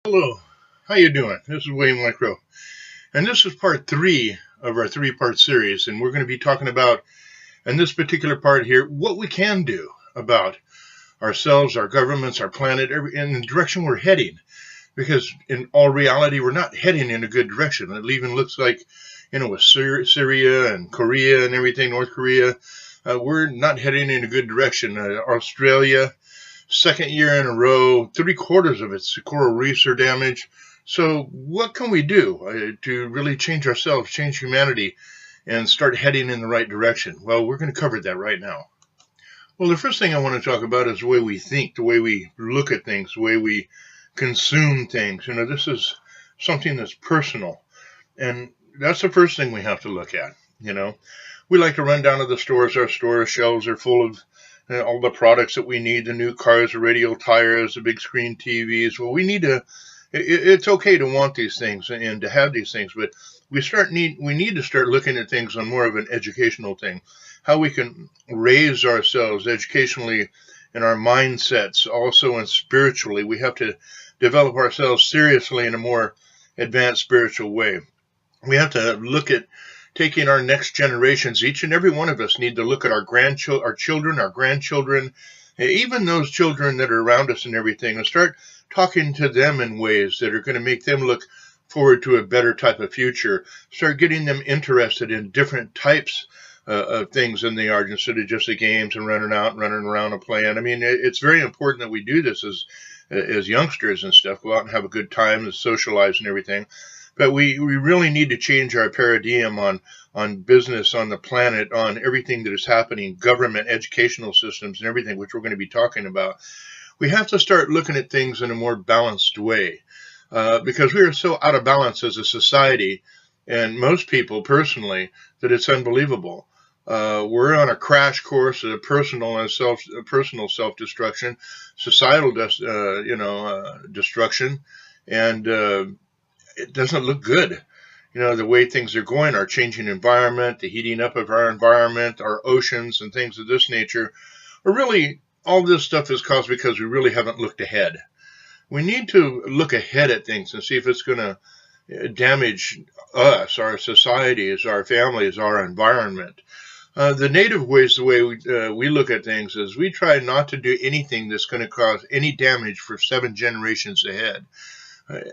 Hello, how you doing? This is WhiteCrow, and this is part 3 of our 3-part series, and we're going to be talking about, in this particular part here, what we can do about ourselves, our governments, our planet, and the direction we're heading. Because in all reality, we're not heading in a good direction. It even looks like, with Syria and Korea and everything, North Korea, we're not heading in a good direction. Australia, second year in a row, 3/4 of its coral reefs are damaged. So what can we do to really change ourselves, change humanity, and start heading in the right direction? Well, we're going to cover that right now. Well, the first thing I want to talk about is the way we think, the way we look at things, the way we consume things. This is something that's personal. And that's the first thing we have to look at. We like to run down to the stores. Our store shelves are full of all the products that we need, the new cars, the radial tires, the big screen TVs. Well, it's okay to want these things and to have these things, but we need to start looking at things on more of an educational thing, how we can raise ourselves educationally in our mindsets, also and spiritually. We have to develop ourselves seriously in a more advanced spiritual way. We have to look at taking our next generations. Each and every one of us need to look at our children, our grandchildren, even those children that are around us and everything, and start talking to them in ways that are going to make them look forward to a better type of future. Start getting them interested in different types of things than they are, instead of just the games and running around and playing. It's very important that we do this as youngsters and stuff, go out and have a good time and socialize and everything. But we really need to change our paradigm on business, on the planet, on everything that is happening, government, educational systems, and everything, which we're going to be talking about. We have to start looking at things in a more balanced way, because we are so out of balance as a society, and most people personally, that it's unbelievable. We're on a crash course of personal self-destruction, societal destruction, and it doesn't look good. The way things are going, our changing environment, the heating up of our environment, our oceans and things of this nature, are really, all this stuff is caused because we really haven't looked ahead. We need to look ahead at things and see if it's going to damage us, our societies, our families, our environment. The native ways, the way we look at things is we try not to do anything that's going to cause any damage for 7 generations ahead.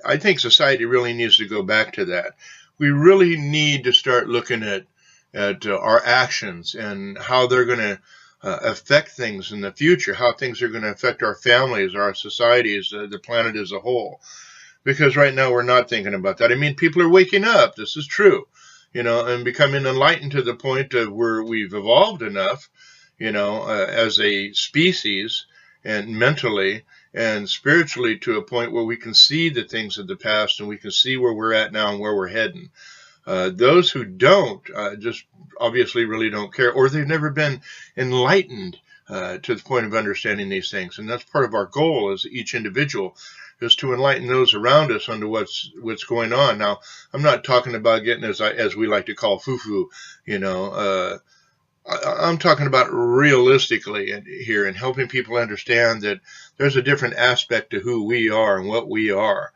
I think society really needs to go back to that. We really need to start looking at our actions and how they're going to affect things in the future, how things are going to affect our families, our societies, the planet as a whole. Because right now we're not thinking about that. People are waking up. This is true, and becoming enlightened to the point of where we've evolved enough, as a species and mentally and spiritually, to a point where we can see the things of the past and we can see where we're at now and where we're heading. Those who don't just obviously really don't care, or they've never been enlightened to the point of understanding these things. And that's part of our goal as each individual, is to enlighten those around us onto what's going on. Now, I'm not talking about getting, as we like to call, foo-foo, I'm talking about realistically here, and helping people understand that there's a different aspect to who we are and what we are.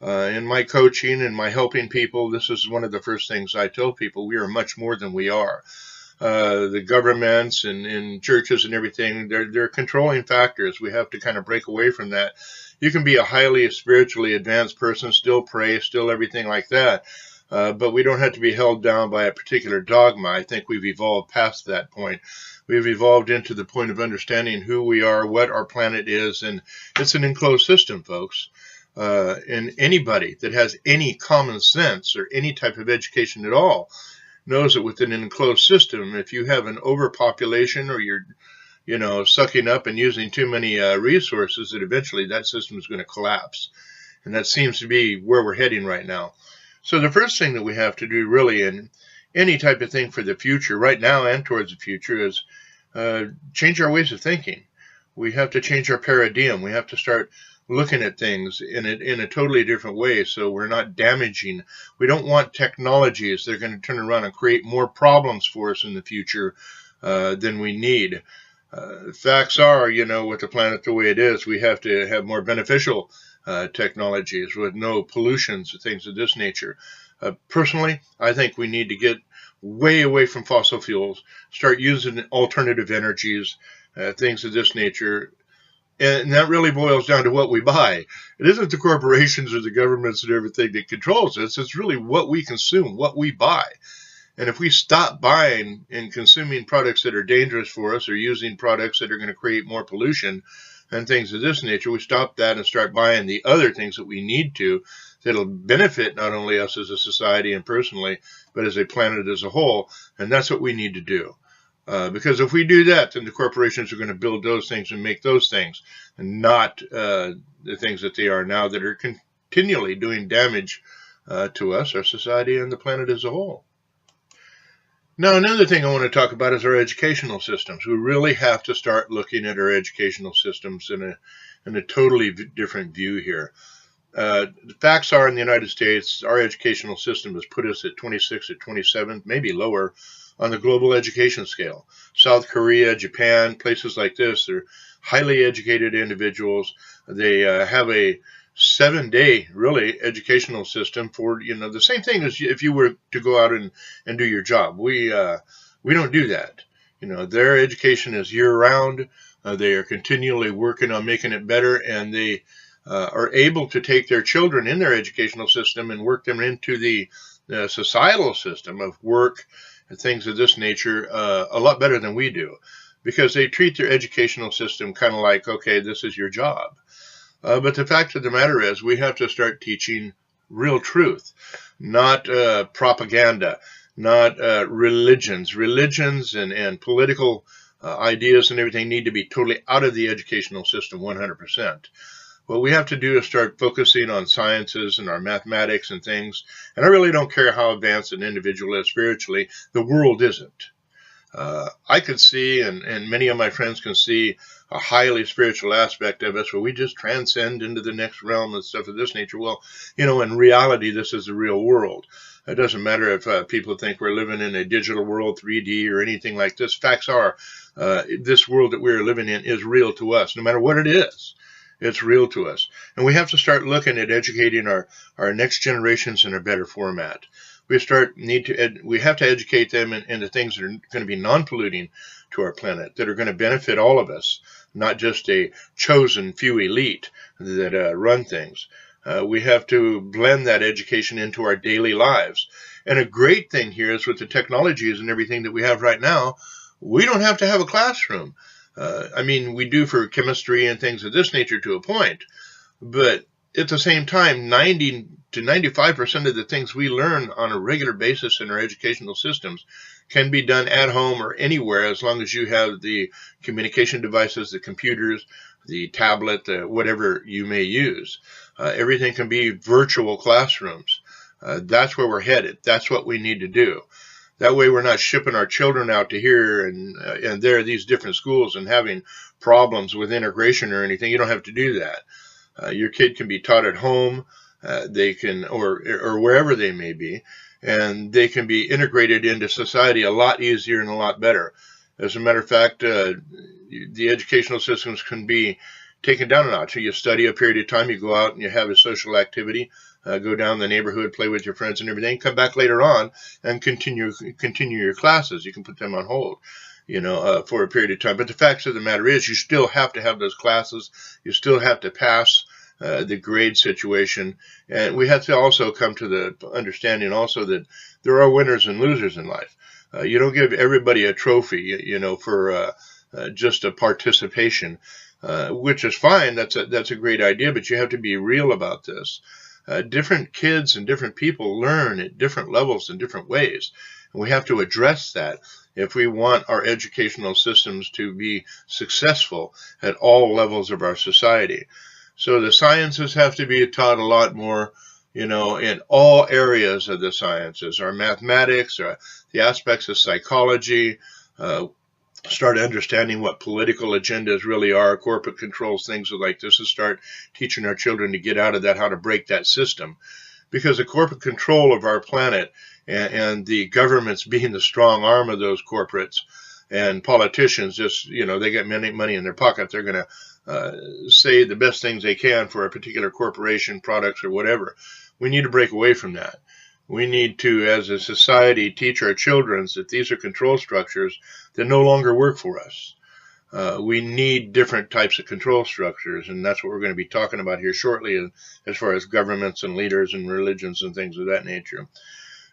In my coaching and my helping people, this is one of the first things I tell people: we are much more than we are. The governments and churches and everything, they're controlling factors. We have to kind of break away from that. You can be a highly spiritually advanced person, still pray, still everything like that. But we don't have to be held down by a particular dogma. I think we've evolved past that point. We've evolved into the point of understanding who we are, what our planet is, and it's an enclosed system, folks. And anybody that has any common sense or any type of education at all knows that within an enclosed system, if you have an overpopulation, or you're sucking up and using too many resources, that eventually that system is going to collapse. And that seems to be where we're heading right now. So the first thing that we have to do, really, in any type of thing for the future, right now and towards the future, is change our ways of thinking. We have to change our paradigm. We have to start looking at things in a totally different way, so we're not damaging. We don't want technologies that are going to turn around and create more problems for us in the future than we need. Facts are, with the planet the way it is, we have to have more beneficial technologies with no pollutions or things of this nature. Personally, I think we need to get way away from fossil fuels, start using alternative energies, things of this nature. And that really boils down to what we buy. It isn't the corporations or the governments and everything that controls us. It's really what we consume, what we buy. And if we stop buying and consuming products that are dangerous for us or using products that are going to create more pollution and things of this nature, we stop that and start buying the other things that we need to that'll benefit not only us as a society and personally, but as a planet as a whole. And that's what we need to do. Because if we do that, then the corporations are going to build those things and make those things, and not the things that they are now that are continually doing damage to us, our society, and the planet as a whole. Now, another thing I want to talk about is our educational systems. We really have to start looking at our educational systems in a totally different view here. The facts are, in the United States, our educational system has put us at 26th or 27th, maybe lower, on the global education scale. South Korea, Japan, places like this, they're highly educated individuals. They have a 7-day, really, educational system for, the same thing as if you were to go out and do your job. We don't do that. Their education is year-round. They are continually working on making it better, and they are able to take their children in their educational system and work them into the societal system of work and things of this nature a lot better than we do, because they treat their educational system kind of like, okay, this is your job. But the fact of the matter is, we have to start teaching real truth, not propaganda, not religions. Religions and political ideas and everything need to be totally out of the educational system 100%. What we have to do is start focusing on sciences and our mathematics and things. And I really don't care how advanced an individual is spiritually. The world isn't. I could see, and many of my friends can see, a highly spiritual aspect of us where we just transcend into the next realm and stuff of this nature. Well, in reality, this is the real world. It doesn't matter if people think we're living in a digital world, 3D, or anything like this. Facts are, this world that we're living in is real to us, no matter what it is. It's real to us. And we have to start looking at educating our next generations in a better format. We have to educate them in the things that are going to be non-polluting to our planet, that are going to benefit all of us, not just a chosen few elite that run things. We have to blend that education into our daily lives. And a great thing here is with the technologies and everything that we have right now, we don't have to have a classroom. We do for chemistry and things of this nature to a point, but at the same time, 90 to 95% of the things we learn on a regular basis in our educational systems can be done at home or anywhere, as long as you have the communication devices, the computers, the tablet, whatever you may use. Everything can be virtual classrooms. That's where we're headed. That's what we need to do. That way we're not shipping our children out to here and there, these different schools, and having problems with integration or anything. You don't have to do that. Your kid can be taught at home, they can, or wherever they may be, and they can be integrated into society a lot easier and a lot better. As a matter of fact, the educational systems can be taken down a notch. So you study a period of time, you go out and you have a social activity, go down the neighborhood, play with your friends and everything, come back later on and continue your classes. You can put them on hold, for a period of time. But the fact of the matter is, you still have to have those classes. You still have to pass the grade situation. And we have to also come to the understanding also that there are winners and losers in life. You don't give everybody a trophy, for just a participation, which is fine. That's a great idea, but you have to be real about this. Different kids and different people learn at different levels in different ways. And we have to address that if we want our educational systems to be successful at all levels of our society. So the sciences have to be taught a lot more, in all areas of the sciences, our mathematics, the aspects of psychology, start understanding what political agendas really are, corporate controls, things like this, and start teaching our children to get out of that, how to break that system. Because the corporate control of our planet and the governments being the strong arm of those corporates and politicians, just, they get money in their pocket, they're going say the best things they can for a particular corporation, products, or whatever. We need to break away from that. We need to, as a society, teach our children that these are control structures that no longer work for us. We need different types of control structures, and that's what we're going to be talking about here shortly as far as governments and leaders and religions and things of that nature.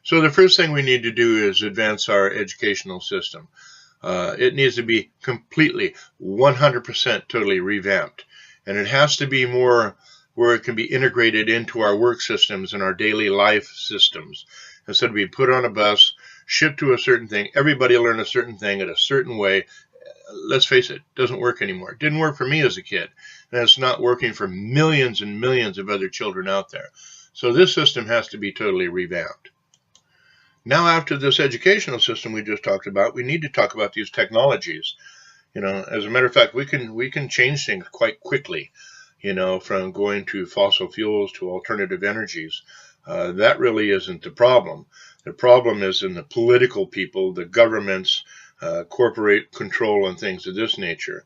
So the first thing we need to do is advance our educational system. It needs to be completely, 100% totally revamped. And it has to be more where it can be integrated into our work systems and our daily life systems. Instead of being put on a bus, shipped to a certain thing, everybody learn a certain thing in a certain way. Let's face it, it doesn't work anymore. It didn't work for me as a kid, and it's not working for millions and millions of other children out there. So this system has to be totally revamped. Now, after this educational system we just talked about, we need to talk about these technologies. As a matter of fact, we can change things quite quickly, from going to fossil fuels to alternative energies. That really isn't the problem. The problem is in the political people, the governments, corporate control and things of this nature.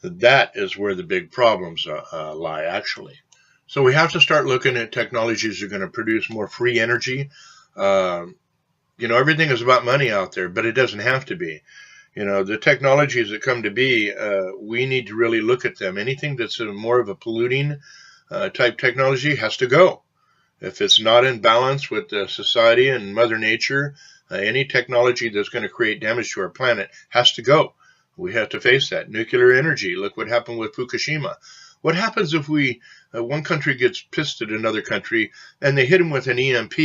That is where the big problems lie, actually. So we have to start looking at technologies that are going to produce more free energy. Everything is about money out there, but it doesn't have to be. The technologies that come to be, we need to really look at them. Anything that's more of a polluting type technology has to go. If it's not in balance with society and Mother Nature, any technology that's going to create damage to our planet has to go. We have to face that. Nuclear energy, look what happened with Fukushima. What happens if one country gets pissed at another country and they hit them with an EMP,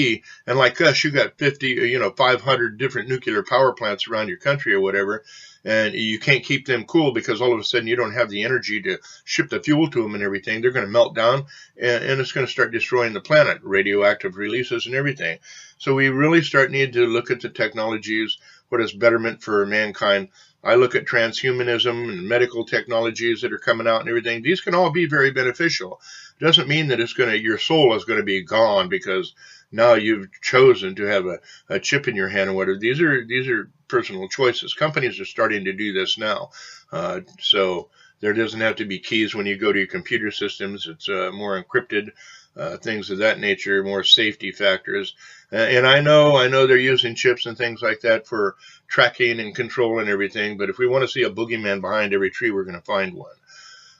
and like us, you got 500 different nuclear power plants around your country or whatever, and you can't keep them cool because all of a sudden you don't have the energy to ship the fuel to them and everything. They're going to melt down, and it's going to start destroying the planet, radioactive releases and everything. So we really need to look at the technologies, what is betterment for mankind. I look at transhumanism and medical technologies that are coming out and everything. These can all be very beneficial. It doesn't mean that your soul is going to be gone because now you've chosen to have a chip in your hand or whatever. These are personal choices. Companies are starting to do this now. So there doesn't have to be keys when you go to your computer systems. It's more encrypted, things of that nature, more safety factors. And I know they're using chips and things like that for tracking and control and everything, but if we want to see a boogeyman behind every tree, we're going to find one.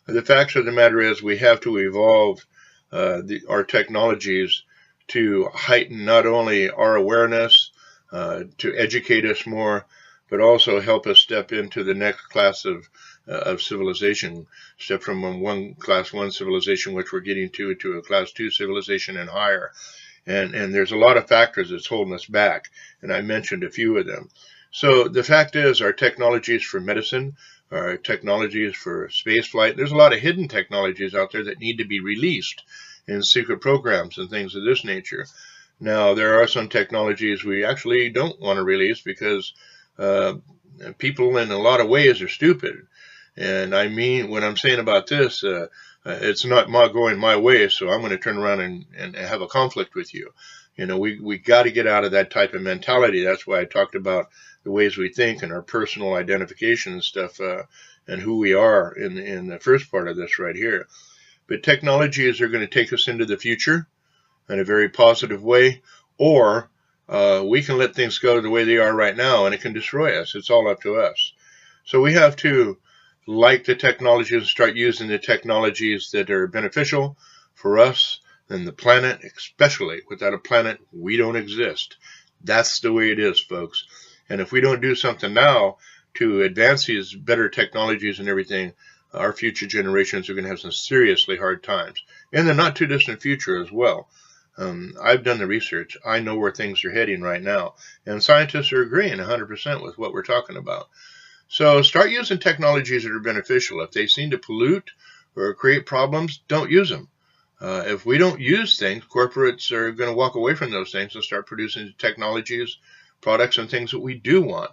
The fact of the matter is we have to evolve our technologies to heighten not only our awareness, to educate us more, but also help us step into the next class of civilization, step from one class 1 civilization, which we're getting to a class 2 civilization and higher. And there's a lot of factors that's holding us back, and I mentioned a few of them. So the fact is, our technologies for medicine, our technologies for space flight, there's a lot of hidden technologies out there that need to be released in secret programs and things of this nature. Now, there are some technologies we actually don't want to release because people in a lot of ways are stupid. And I mean, what I'm saying about this, it's not going my way, so I'm going to turn around and have a conflict with you. We got to get out of that type of mentality. That's why I talked about the ways we think and our personal identification and stuff, and who we are in the first part of this right here. But technologies are going to take us into the future in a very positive way, or we can let things go the way they are right now, and it can destroy us. It's all up to us. So we have to like the technologies and start using the technologies that are beneficial for us and the planet, especially. Without a planet, we don't exist. That's the way it is, folks. And if we don't do something now to advance these better technologies and everything, our future generations are going to have some seriously hard times. In the not too distant future as well. I've done the research. I know where things are heading right now. And scientists are agreeing 100% with what we're talking about. So start using technologies that are beneficial. If they seem to pollute or create problems, don't use them. If we don't use things, corporates are going to walk away from those things and start producing technologies, products, and things that we do want.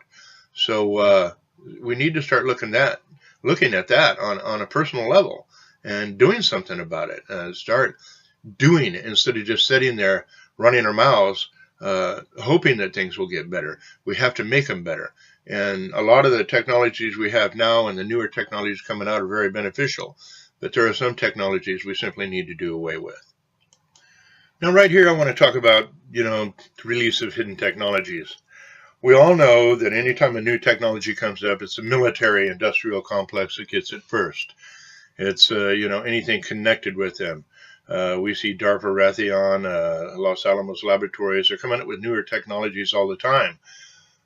So we need to start looking at that on a personal level and doing something about it. Start doing it instead of just sitting there running our mouths, hoping that things will get better. We have to make them better. And a lot of the technologies we have now and the newer technologies coming out are very beneficial. but there are some technologies we simply need to do away with. Now, right here, I want to talk about, the release of hidden technologies. We all know that anytime a new technology comes up, it's the military industrial complex that gets it first. It's, anything connected with them. We see DARPA, Raytheon, Los Alamos Laboratories. They're coming up with newer technologies all the time.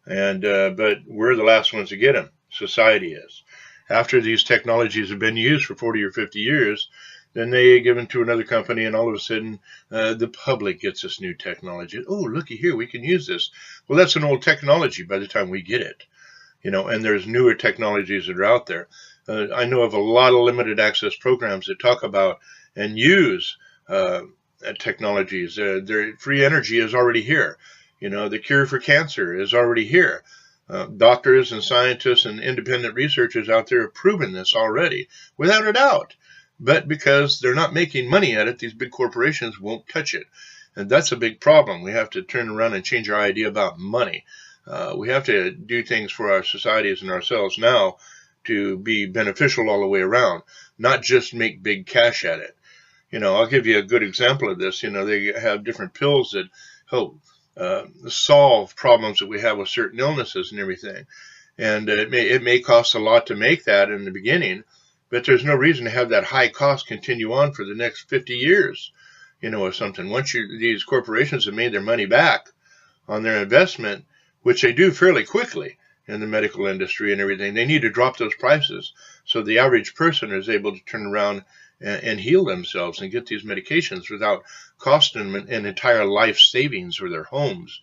But we're the last ones to get them. Society is. After these technologies have been used for 40 or 50 years, then they give them to another company, and all of a sudden, the public gets this new technology. Oh, looky here, we can use this. Well, that's an old technology by the time we get it. And there's newer technologies that are out there. I know of a lot of limited access programs that talk about and use technologies. Free energy is already here. The cure for cancer is already here. Doctors and scientists and independent researchers out there have proven this already, without a doubt. But because they're not making money at it, these big corporations won't touch it. And that's a big problem. We have to turn around and change our idea about money. We have to do things for our societies and ourselves now to be beneficial all the way around, not just make big cash at it. I'll give you a good example of this. They have different pills that help solve problems that we have with certain illnesses and everything. And it may cost a lot to make that in the beginning, but there's no reason to have that high cost continue on for the next 50 years, or something. Once these corporations have made their money back on their investment, which they do fairly quickly in the medical industry and everything, they need to drop those prices so the average person is able to turn around and heal themselves and get these medications without costing them an entire life savings or their homes,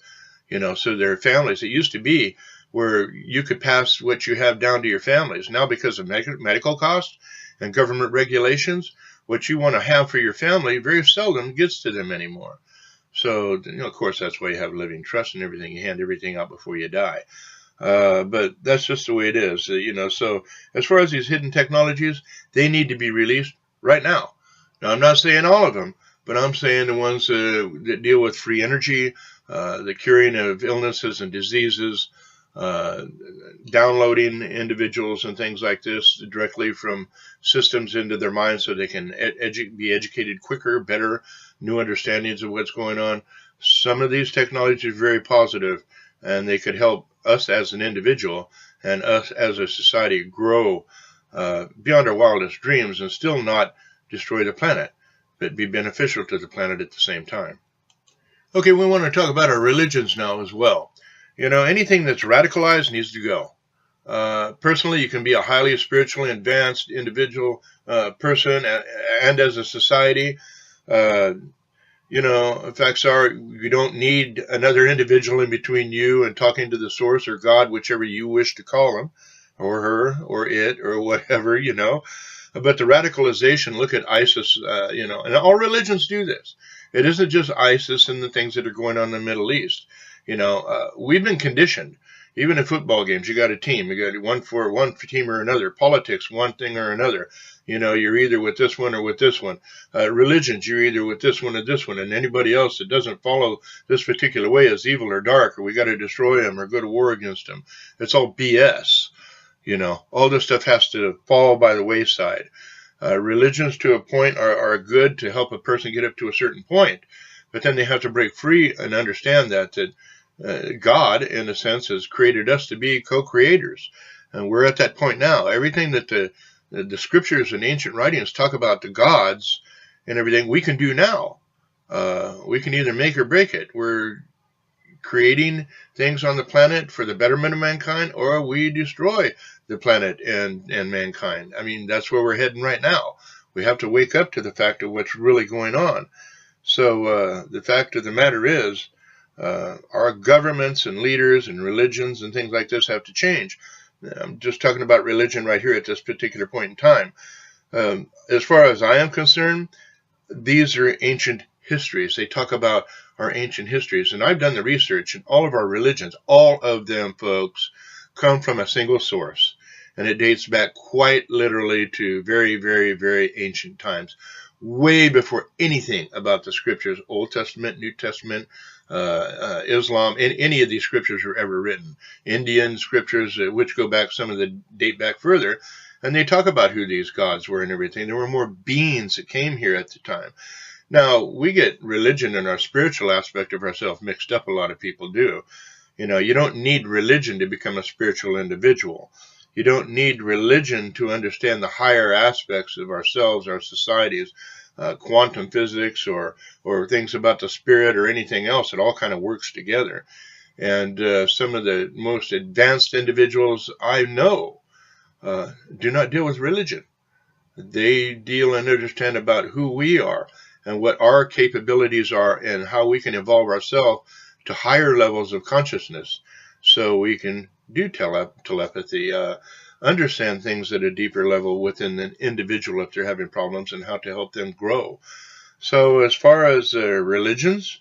so their families. It used to be where you could pass what you have down to your families. Now, because of medical costs and government regulations, what you want to have for your family very seldom gets to them anymore. So, of course, that's why you have living trust and everything. You hand everything out before you die. But that's just the way it is, So as far as these hidden technologies, they need to be released right now. Now, I'm not saying all of them, but I'm saying the ones that deal with free energy, the curing of illnesses and diseases, downloading individuals and things like this directly from systems into their minds so they can be educated quicker, better, new understandings of what's going on. Some of these technologies are very positive, and they could help us as an individual and us as a society grow beyond our wildest dreams and still not destroy the planet, but be beneficial to the planet at the same time. Okay, we want to talk about our religions now as well. Anything that's radicalized needs to go. Personally, you can be a highly spiritually advanced individual person, and as a society, facts are you don't need another individual in between you and talking to the source or God, whichever you wish to call him, or her, or it, or whatever, But the radicalization, look at ISIS, and all religions do this. It isn't just ISIS and the things that are going on in the Middle East. We've been conditioned. Even in football games, you got a team. You got one for one team or another. Politics, one thing or another. You're either with this one or with this one. Religions, you're either with this one or this one. And anybody else that doesn't follow this particular way is evil or dark, or we got to destroy them or go to war against them. It's all BS. All this stuff has to fall by the wayside. Religions to a point are good to help a person get up to a certain point, but then they have to break free and understand that God, in a sense, has created us to be co-creators, and we're at that point now. Everything that the scriptures and ancient writings talk about the gods and everything, we can do now. We can either make or break it. We're creating things on the planet for the betterment of mankind, or we destroy the planet and mankind. I mean, that's where we're heading right now. We have to wake up to the fact of what's really going on. So the fact of the matter is, our governments and leaders and religions and things like this have to change. I'm just talking about religion right here at this particular point in time. As far as I am concerned, these are ancient histories. They talk about our ancient histories, and I've done the research, and all of our religions, all of them, folks, come from a single source, and it dates back quite literally to very, very, very ancient times, way before anything about the scriptures, Old Testament, New Testament, Islam, any of these scriptures were ever written. Indian scriptures, which go back, some of the date back further, And they talk about who these gods were and everything. There were more beings that came here at the time. Now, we get religion and our spiritual aspect of ourselves mixed up. A lot of people do. You don't need religion to become a spiritual individual. You don't need religion to understand the higher aspects of ourselves, our societies, quantum physics, or things about the spirit or anything else. It all kind of works together. And some of the most advanced individuals I know do not deal with religion. They deal and understand about who we are and what our capabilities are and how we can evolve ourselves to higher levels of consciousness so we can do telepathy, understand things at a deeper level within the individual if they're having problems and how to help them grow. So as far as religions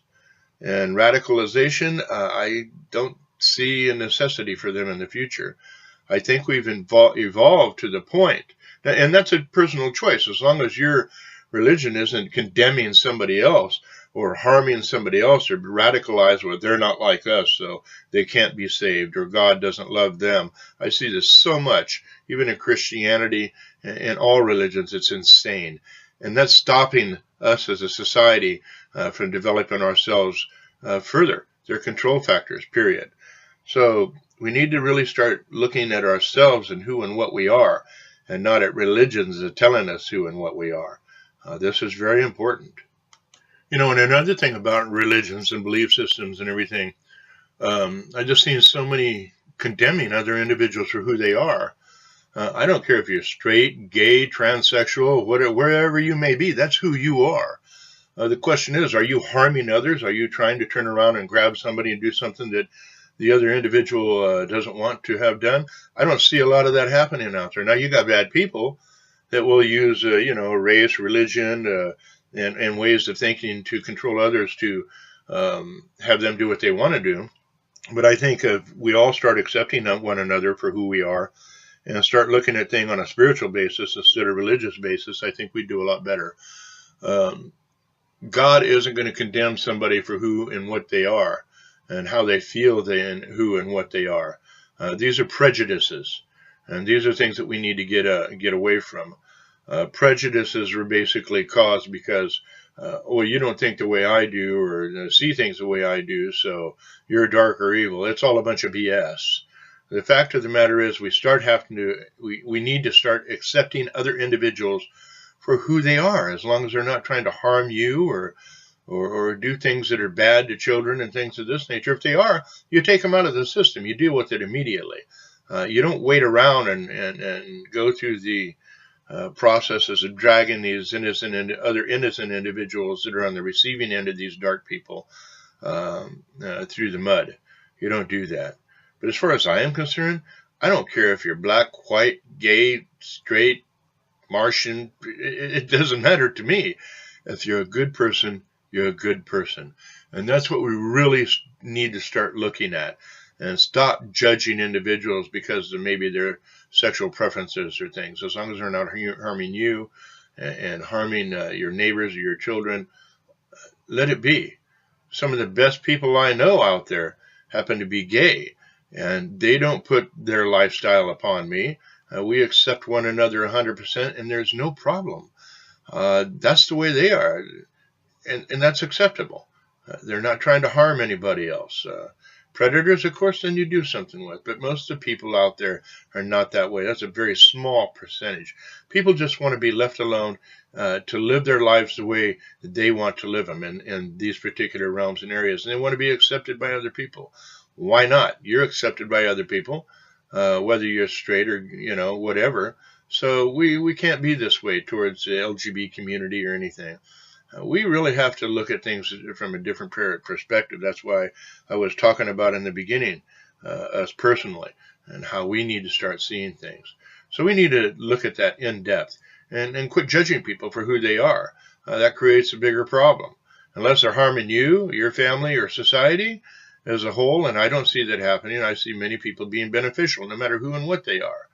and radicalization, I don't see a necessity for them in the future. I think we've evolved to the point, and that's a personal choice, as long as your religion isn't condemning somebody else or harming somebody else or radicalized where they're not like us, so they can't be saved, or God doesn't love them. I see this so much, even in Christianity and all religions. It's insane. And that's stopping us as a society from developing ourselves further. They're control factors, period. So we need to really start looking at ourselves and who and what we are, and not at religions that telling us who and what we are. This is very important. And another thing about religions and belief systems and everything, I just seen so many condemning other individuals for who they are. I don't care if you're straight, gay, transsexual, wherever you may be, that's who you are. The question is, are you harming others? Are you trying to turn around and grab somebody and do something that the other individual doesn't want to have done? I don't see a lot of that happening out there. Now, you got bad people that will use, race, religion, and ways of thinking to control others to have them do what they want to do. But I think if we all start accepting one another for who we are and start looking at things on a spiritual basis instead of religious basis, I think we'd do a lot better. God isn't going to condemn somebody for who and what they are and how they feel and who and what they are. These are prejudices, and these are things that we need to get away from. Prejudices are basically caused because, you don't think the way I do or see things the way I do, so you're dark or evil. It's all a bunch of BS. The fact of the matter is we need to start accepting other individuals for who they are, as long as they're not trying to harm you or do things that are bad to children and things of this nature. If they are, you take them out of the system. You deal with it immediately. You don't wait around and go through the processes of dragging these innocent and other innocent individuals that are on the receiving end of these dark people through the mud. You don't do that. But as far as I am concerned, I don't care if you're black, white, gay, straight, Martian. It doesn't matter to me. If you're a good person, you're a good person. And that's what we really need to start looking at, and stop judging individuals because of maybe their sexual preferences or things. As long as they're not harming you and harming your neighbors or your children, let it be. Some of the best people I know out there happen to be gay, and they don't put their lifestyle upon me. We accept one another 100%, and there's no problem. That's the way they are, and that's acceptable. They're not trying to harm anybody else. Predators, of course, then you do something with, but most of the people out there are not that way. That's a very small percentage. People just want to be left alone to live their lives the way that they want to live them in these particular realms and areas, and they want to be accepted by other people. Why not? You're accepted by other people, whether you're straight or, whatever. So we can't be this way towards the LGBT community or anything. We really have to look at things from a different perspective. That's why I was talking about in the beginning, us personally, and how we need to start seeing things. So we need to look at that in depth and quit judging people for who they are. That creates a bigger problem. Unless they're harming you, your family, or society as a whole, and I don't see that happening. I see many people being beneficial, no matter who and what they are.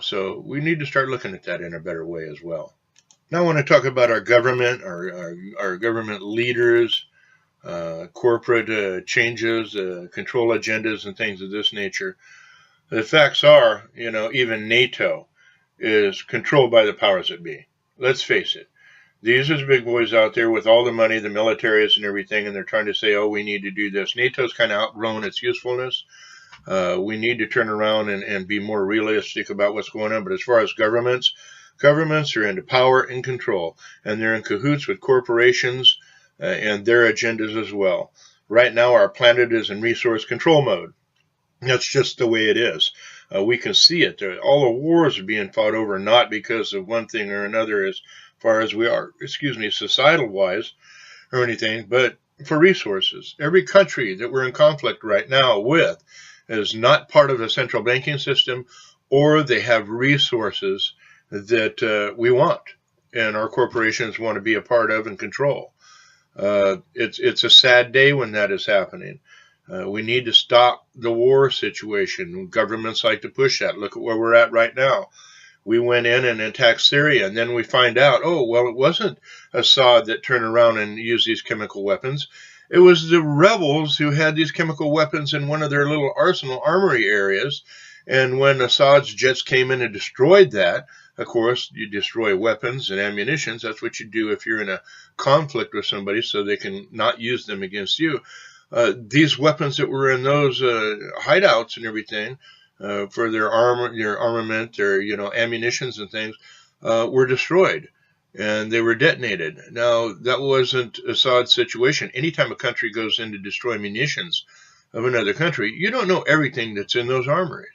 So we need to start looking at that in a better way as well. Now I want to talk about our government, our government leaders, corporate changes, control agendas, and things of this nature. The facts are, even NATO is controlled by the powers that be. Let's face it. These are the big boys out there with all the money, the militaries and everything, and they're trying to say, oh, we need to do this. NATO's kind of outgrown its usefulness. We need to turn around and be more realistic about what's going on. But as far as governments are into power and control, and they're in cahoots with corporations and their agendas as well. Right now, our planet is in resource control mode. That's just the way it is. We can see it. All the wars are being fought over not because of one thing or another as far as we are, societal-wise or anything, but for resources. Every country that we're in conflict right now with is not part of a central banking system, or they have resources that we want and our corporations want to be a part of and control. It's a sad day when that is happening. We need to stop the war situation. Governments like to push that. Look at where we're at right now. We went in and attacked Syria, and then we find out, oh, well, it wasn't Assad that turned around and used these chemical weapons. It was the rebels who had these chemical weapons in one of their little arsenal armory areas. And when Assad's jets came in and destroyed that, of course, you destroy weapons and ammunitions. That's what you do if you're in a conflict with somebody so they can not use them against you. These weapons that were in those hideouts and everything for their armament, their ammunitions and things were destroyed, and they were detonated. Now, that wasn't Assad's situation. Anytime a country goes in to destroy munitions of another country, you don't know everything that's in those armories.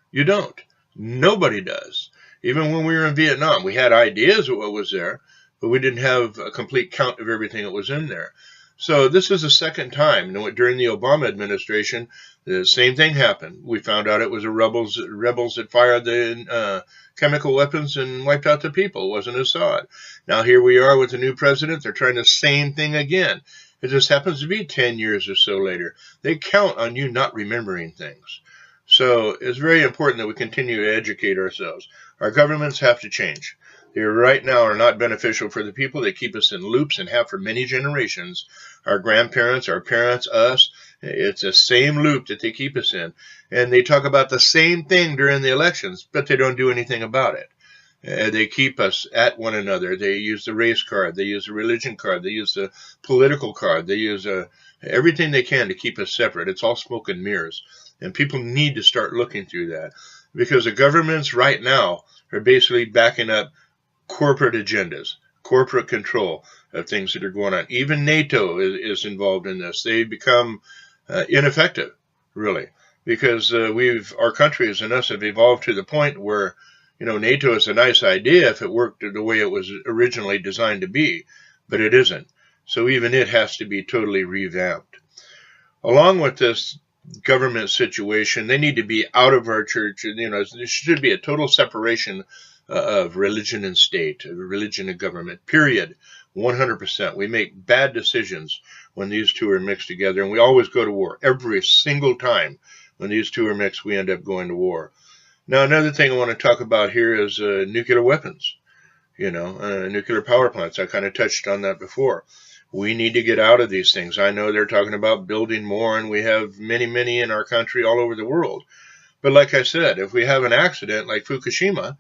You don't. Nobody does. Even when we were in Vietnam, we had ideas of what was there, but we didn't have a complete count of everything that was in there. So this is the second time. During the Obama administration, the same thing happened. We found out it was the rebels that fired the chemical weapons and wiped out the people. It wasn't Assad. Now here we are with the new president. They're trying the same thing again. It just happens to be 10 years or so later. They count on you not remembering things. So it's very important that we continue to educate ourselves. Our governments have to change. They right now are not beneficial for the people. They keep us in loops and have for many generations. Our grandparents, our parents, us, it's the same loop that they keep us in. And they talk about the same thing during the elections, but they don't do anything about it. They keep us at one another. They use the race card. They use the religion card. They use the political card. They use everything they can to keep us separate. It's all smoke and mirrors. And people need to start looking through that, because the governments right now are basically backing up corporate agendas, corporate control of things that are going on. Even NATO is involved in this. They become ineffective, really, because our countries and us have evolved to the point where, NATO is a nice idea if it worked the way it was originally designed to be, but it isn't. So even it has to be totally revamped. Along with this government situation, they need to be out of our church. There should be a total separation of religion and state, religion and government, period. 100%. We make bad decisions when these two are mixed together, and we always go to war. Every single time when these two are mixed, we end up going to war. Now, another thing I want to talk about here is nuclear weapons, nuclear power plants. I kind of touched on that before. We need to get out of these things. I know they're talking about building more, and we have many, many in our country all over the world. But like I said, if we have an accident like Fukushima,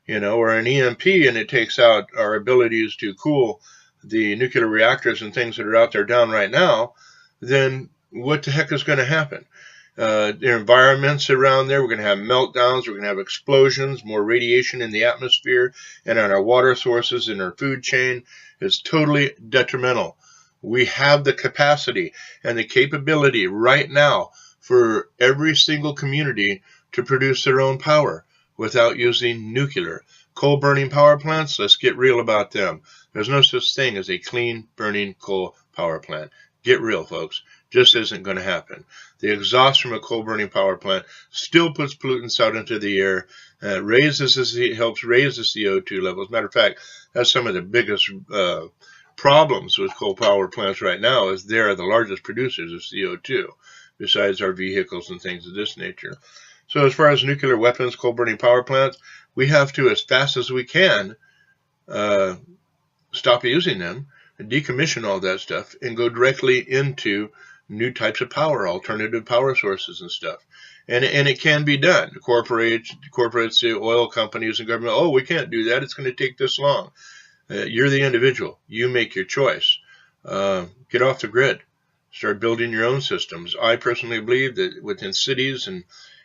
or an EMP, and it takes out our abilities to cool the nuclear reactors and things that are out there down right now, then what the heck is going to happen? The environments around there, we're going to have meltdowns, we're going to have explosions, more radiation in the atmosphere, and on our water sources, in our food chain. Is totally detrimental. We have the capacity and the capability right now for every single community to produce their own power without using nuclear. Coal-burning power plants, let's get real about them. There's no such thing as a clean burning coal power plant. Get real, folks. Just isn't going to happen. The exhaust from a coal-burning power plant still puts pollutants out into the air, helps raise the CO2 levels. Matter of fact, that's some of the biggest problems with coal power plants right now, is they are the largest producers of CO2, besides our vehicles and things of this nature. So as far as nuclear weapons, coal-burning power plants, we have to, as fast as we can, stop using them, and decommission all that stuff, and go directly into new types of power, alternative power sources and stuff. And it can be done. Corporates, the oil companies and government, oh, we can't do that. It's going to take this long. You're the individual. You make your choice. Get off the grid. Start building your own systems. I personally believe that within cities and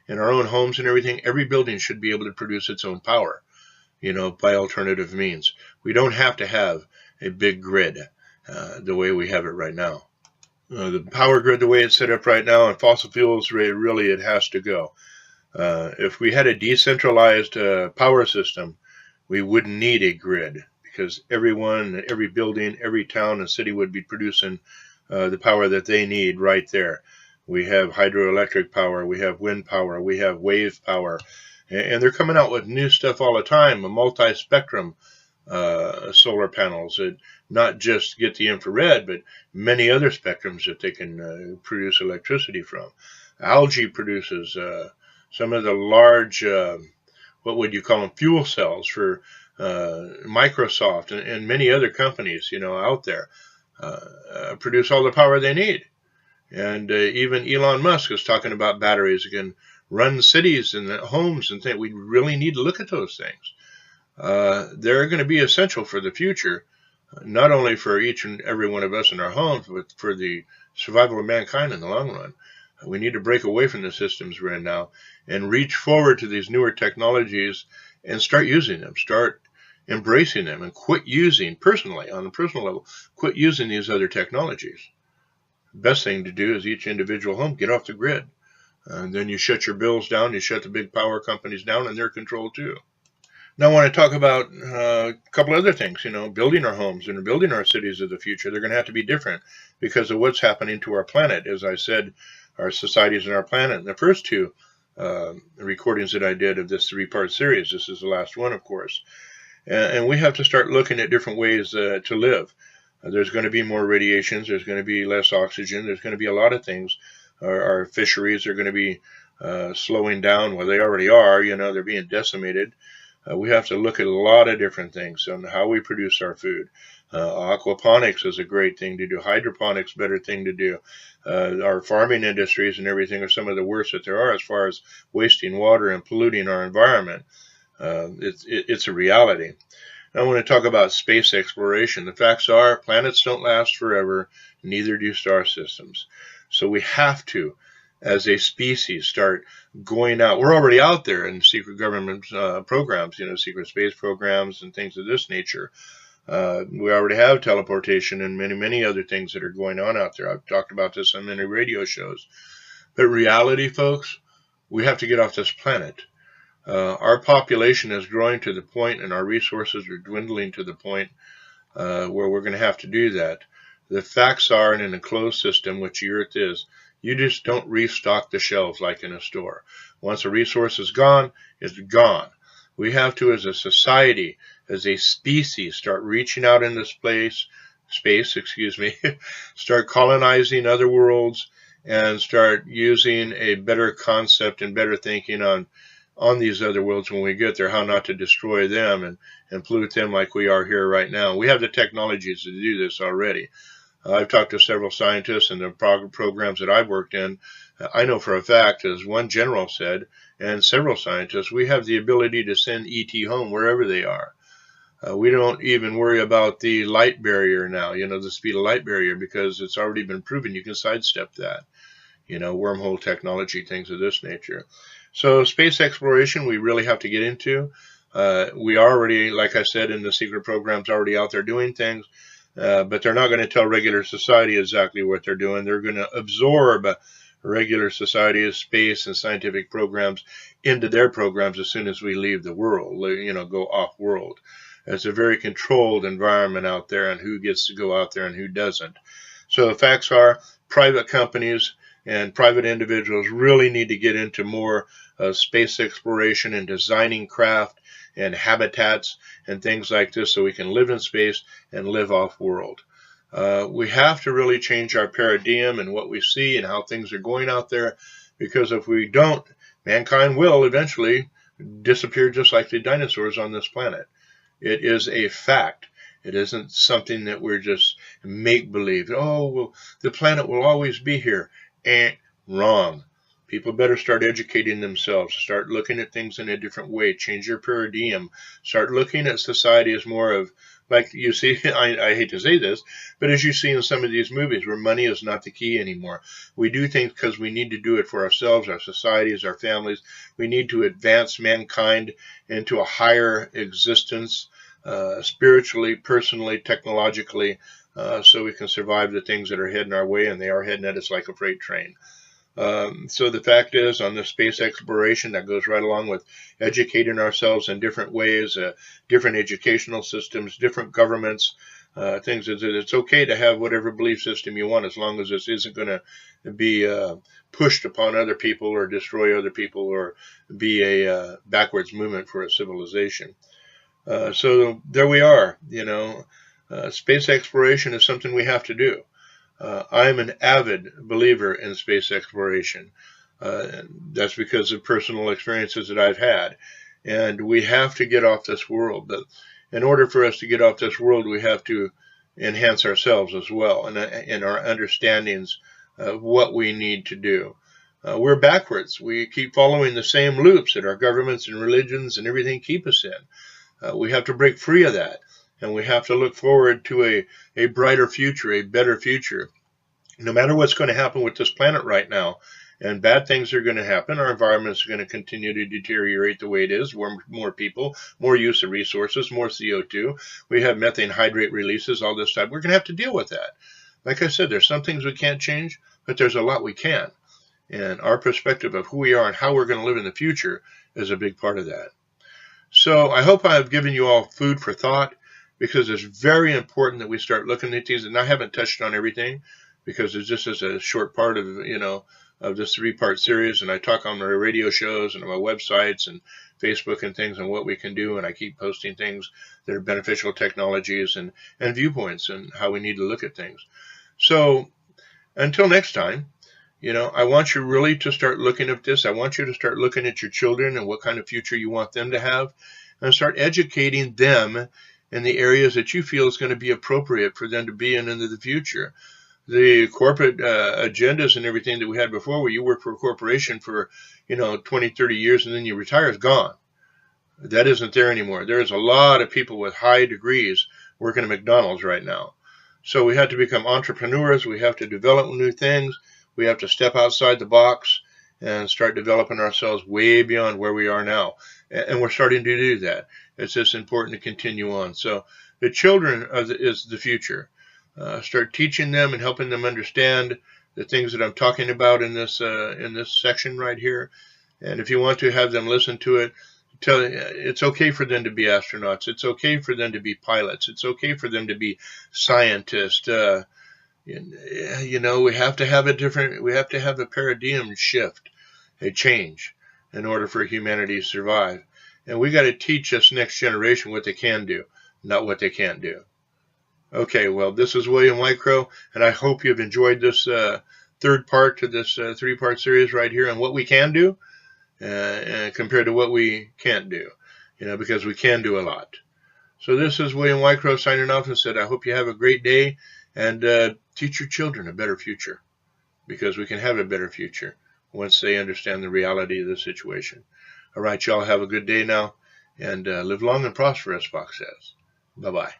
in our own homes and everything, every building should be able to produce its own power, by alternative means. We don't have to have a big grid the way we have it right now. The power grid, the way it's set up right now, and fossil fuels, really it has to go. If we had a decentralized power system, we wouldn't need a grid, because everyone, every building, every town and city would be producing the power that they need right there. We have hydroelectric power, we have wind power, we have wave power, and they're coming out with new stuff all the time, a multi-spectrum solar panels that not just get the infrared, but many other spectrums that they can produce electricity from. Algae produces some of the large, what would you call them, fuel cells for Microsoft and many other companies, out there, produce all the power they need. And even Elon Musk is talking about batteries that can run cities and homes and things. We really need to look at those things. They're going to be essential for the future, not only for each and every one of us in our homes, but for the survival of mankind in the long run. We need to break away from the systems we're in now and reach forward to these newer technologies and start using them, start embracing them, and quit using, personally, on a personal level, quit using these other technologies. The best thing to do is each individual home, get off the grid. And then you shut your bills down, you shut the big power companies down, and they're controlled too. Now I want to talk about a couple other things, building our homes and building our cities of the future. They're going to have to be different because of what's happening to our planet. As I said, our societies and our planet. In the first two recordings that I did of this three-part series, this is the last one, of course. And we have to start looking at different ways to live. There's going to be more radiations. There's going to be less oxygen. There's going to be a lot of things. Our fisheries are going to be slowing down. Well, they already are. They're being decimated. We have to look at a lot of different things on how we produce our food. Aquaponics is a great thing to do. Hydroponics, better thing to do. Our farming industries and everything are some of the worst that there are as far as wasting water and polluting our environment. It's a reality. I want to talk about space exploration. The facts are planets don't last forever, neither do star systems. So we have to, as a species, start going out. We're already out there in secret government programs, secret space programs and things of this nature. We already have teleportation and many, many other things that are going on out there. I've talked about this on many radio shows. But reality, folks, we have to get off this planet. Our population is growing to the point, and our resources are dwindling to the point where we're going to have to do that. The facts are, in an enclosed system, which the Earth is, you just don't restock the shelves like in a store. Once a resource is gone, it's gone. We have to, as a society, as a species, start reaching out into space, start colonizing other worlds, and start using a better concept and better thinking on these other worlds when we get there, how not to destroy them and pollute them like we are here right now. We have the technologies to do this already. I've talked to several scientists in the programs that I've worked in. I know for a fact, as one general said, and several scientists, we have the ability to send ET home wherever they are. We don't even worry about the light barrier now, the speed of light barrier, because it's already been proven you can sidestep that. Wormhole technology, things of this nature. So space exploration, we really have to get into. We are already, like I said, in the secret programs, already out there doing things. But they're not going to tell regular society exactly what they're doing. They're going to absorb regular society, space, and scientific programs into their programs as soon as we leave the world, go off-world. It's a very controlled environment out there, and who gets to go out there and who doesn't. So the facts are private companies and private individuals really need to get into more space exploration and designing craft and habitats and things like this so we can live in space and live off-world. We have to really change our paradigm and what we see and how things are going out there, because if we don't, mankind will eventually disappear just like the dinosaurs on this planet. It is a fact. It isn't something that we're just make-believe. Oh, well, the planet will always be here. Wrong. People better start educating themselves, start looking at things in a different way, change your paradigm, start looking at society as more of, like you see, I hate to say this, but as you see in some of these movies where money is not the key anymore. We do things because we need to do it for ourselves, our societies, our families. We need to advance mankind into a higher existence, spiritually, personally, technologically, so we can survive the things that are heading our way, and they are heading at us like a freight train. So the fact is, on the space exploration, that goes right along with educating ourselves in different ways, different educational systems, different governments, things. It's okay to have whatever belief system you want, as long as this isn't going to be pushed upon other people or destroy other people or be a backwards movement for a civilization. So there we are. Space exploration is something we have to do. I'm an avid believer in space exploration. That's because of personal experiences that I've had. And we have to get off this world. But in order for us to get off this world, we have to enhance ourselves as well and our understandings of what we need to do. We're backwards. We keep following the same loops that our governments and religions and everything keep us in. We have to break free of that. And we have to look forward to a brighter future, a better future. No matter what's going to happen with this planet right now, and bad things are going to happen, our environment is going to continue to deteriorate the way it is. More people, more use of resources, more CO2. We have methane hydrate releases all this time. We're going to have to deal with that. Like I said, there's some things we can't change, but there's a lot we can. And our perspective of who we are and how we're going to live in the future is a big part of that. So I hope I've given you all food for thought, because it's very important that we start looking at these. And I haven't touched on everything because it's just as a short part of, of this 3-part series. And I talk on my radio shows and on my websites and Facebook and things on what we can do. And I keep posting things that are beneficial technologies and viewpoints and how we need to look at things. So until next time, I want you really to start looking at this. I want you to start looking at your children and what kind of future you want them to have, and start educating them in the areas that you feel is going to be appropriate for them to be in into the future. The corporate agendas and everything that we had before, where you work for a corporation for 20, 30 years and then you retire, is gone. That isn't there anymore. There's a lot of people with high degrees working at McDonald's right now. So we have to become entrepreneurs. We have to develop new things. We have to step outside the box and start developing ourselves way beyond where we are now. And we're starting to do that. It's just important to continue on. So the children is the future. Start teaching them and helping them understand the things that I'm talking about in this section right here. And if you want to have them listen to it, it's okay for them to be astronauts. It's okay for them to be pilots. It's okay for them to be scientists. We have to have a paradigm shift, a change, in order for humanity to survive. And we got to teach this next generation what they can do, not what they can't do. Okay, well, this is William WhiteCrow, and I hope you've enjoyed this third part to this 3-part series right here on what we can do compared to what we can't do, because we can do a lot. So this is William WhiteCrow signing off and said, I hope you have a great day, and teach your children a better future, because we can have a better future once they understand the reality of the situation. All right, y'all have a good day now, and live long and prosper, as Fox says. Bye-bye.